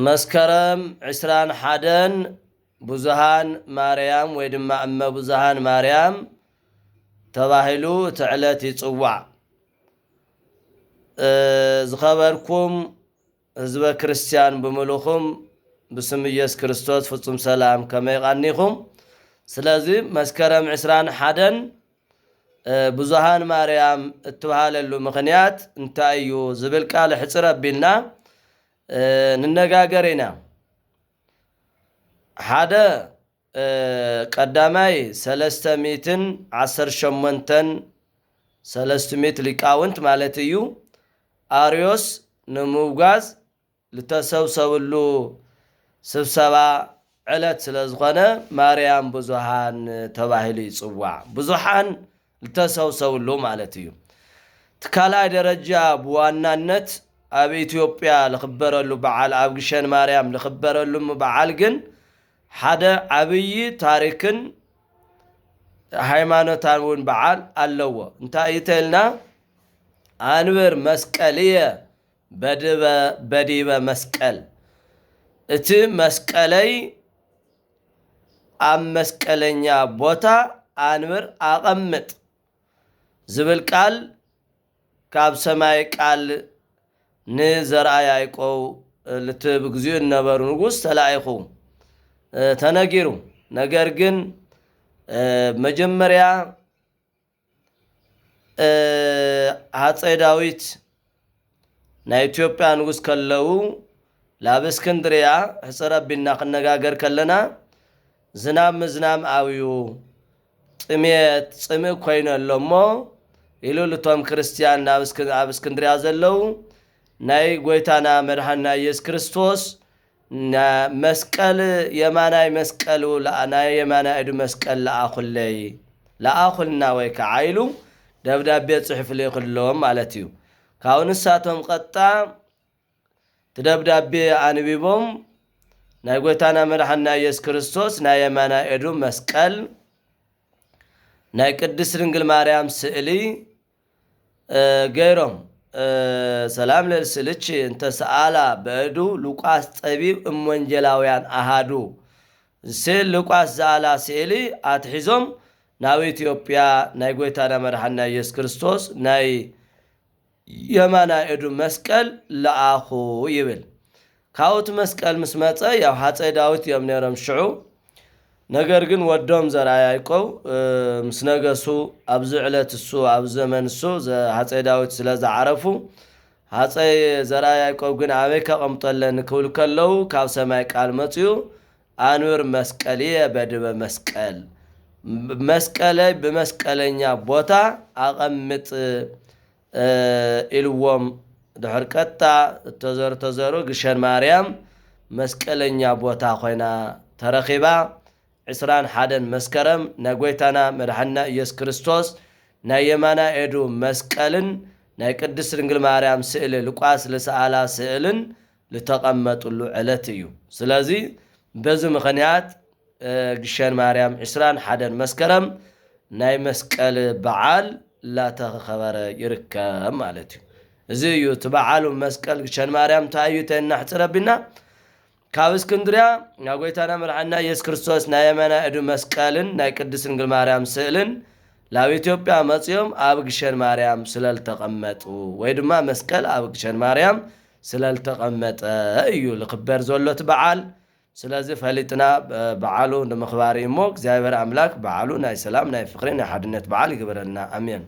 መስከረም 21 ብዙሃን ማርያም ወይ ድማ እመ ብዙሃን ማርያም ተባሂሉ ትዕለት ይጽዋዕ ዝኸበርኩም ህዝበ ክርስቲያን ብምሉኹም ብስም ኢየሱስ ክርስቶስ ፍጹም ሰላም ከመይ ቃኒኹም ስለዚህ መስከረም 21 ብዙሃን ማርያም እትባሃለሉ ምኽንያት እንታይ እዩ ዝብል ቃል ሕጽር አቢልና ንነጋገር ኢና ሓደ ቀዳማይ 318 ሊቃውንት ማለት እዩ አርዮስ ንምውጋዝ ልተሰብሰብሉ ስብሰባ ዕለት ስለዝኾነ ማርያም ብዙሃን ተባሂሉ ይጽዋዕ ብዙሃን ልተሰብሰብሉ ማለት እዩ ትካላይ ደረጃ በዋናነት ኣብ ኢትዮጵያ ለኽበረሉ በዓል ኣብ ግሸን ማርያም ለኽበረሉ በዓል ግን ሓደ ዓብይ ታሪክን ሃይማኖታውን በዓል ኣለዎ እንታይ ይተልና አንብር መስቀልየ በዲበ መስቀል እቲ መስቀለይ ኣብ መስቀለኛ ቦታ አንብር አቐምጥ ዝብል ቃል ካብ ሰማይ ቃል ንዘርአ ያዕቆብ ልትብ ግዚኡ ነበሩ ንጉስ ተላኢኹ ተነጊሩ ነገር ግን መጀመሪያ ሃፀይ ዳዊት ናይ ኢትዮጵያ ንጉስ ከለው ላብ እስክንድርያ ሕጽር አቢልና ክነጋገር ከለና ዝናብ ምዝናም ኣብዩ ጥሜት ጽምእ ኮይኑ ኣሎሞ ኢሉ ልቶም ክርስቲያን ኣብ እስክንድርያ ዘለው ናይ ጎይታና መድኃኒትና ኢየሱስ ክርስቶስ መስቀል የማናይ መስቀሉ ናይ የማናይ እዱ መስቀል ለአኹልና ወይ ከዓይሉ ደብዳቤ ጽሕፍ ልይኽሎም ማለት እዩ ካብኡ ንሳቶም ቀጣ ትደብዳቤ አንቢቦም ናይ ጎይታና መድኃኒትና ኢየሱስ ክርስቶስ ናይ የማናይ እዱ መስቀል ናይ ቅድስት ድንግል ማርያም ስእሊ ገይሮም ሰላም ለልስልች እንተ ሰአላ በእዱ ሉቃስ ጠቢብ እምወንጀላውያን አሃዱ ስል ሉቃስ ዘአላ ስእሊ አትሒዞም ናብ ኢትዮጵያ ናይ ጎይታና መድኃኒትና ኢየሱስ ክርስቶስ ናይ የማናይ እዱ መስቀል ለአኹ ይብል ካውት መስቀል ምስ መጸ ያው ሃፀይ ዳዊት እዮም ነሮም ሽዑ ነገር ግን ወዶም ዘርአ ያዕቆብ ምስ ነገሱ ኣብዚ ዕለት እሱ ኣብ ዘመን እሱ ሃፀይ ዳዊት ስለ ዝዓረፉ ሃፀይ ዘርአ ያዕቆብ ግን ኣበይ ከቐምጠለን ክብል ከለው ካብ ሰማይ ቃል መጽዩ አንብር መስቀልየ በዲበ መስቀል መስቀለይ ብመስቀለኛ ቦታ አቐምጥ ኢልዎም ድሕር ቀጣ ተዘሩ ግሸን ማርያም መስቀለኛ ቦታ ኮይና ተረኺባ 21 መስከረም ናይ ጎይታና መድኃኒትና ኢየሱስ ክርስቶስ ናይ የማናይ እዱ መስቀልን ናይ ቅድስት ድንግል ማርያም ስእሊ ሉቃስ ለሰአላ ስእልን ልተቐመጡሉ ዕለት እዩ ስለዚህ በዚ ምኽንያት ግሸን ማርያም 21 መስከረም ናይ መስቀል በዓል ላተኸበረ ይርከብ ማለት እዩ እዚ እዩ ትበዓሉ መስቀል ግሸን ማርያም ታዩ ተናሕጽር አቢልና ካብ እስክንድርያ ናይ ጎይታና መድኃኒትና ኢየሱስ ክርስቶስ ናይ የማናይ እዱ መስቀልን ናይ ቅድስት ድንግል ማርያም ስእልን ላብ ኢትዮጵያ መጽዮም ኣብ ግሸን ማርያም ስለልተቐመጡ ወይ ድማ መስቀል ኣብ ግሸን ማርያም ስለልተቐመጠ እዩ ልኽበር ዘሎት በዓል ስለዚህ ፈሊጥና በዓሉ ንምኽባር እሞ እግዚአብሔር አምላክ በዓሉ ናይ ሰላም ናይ ፍቅሪ ናይ ሓድነት በዓል ይግበረልና አሜን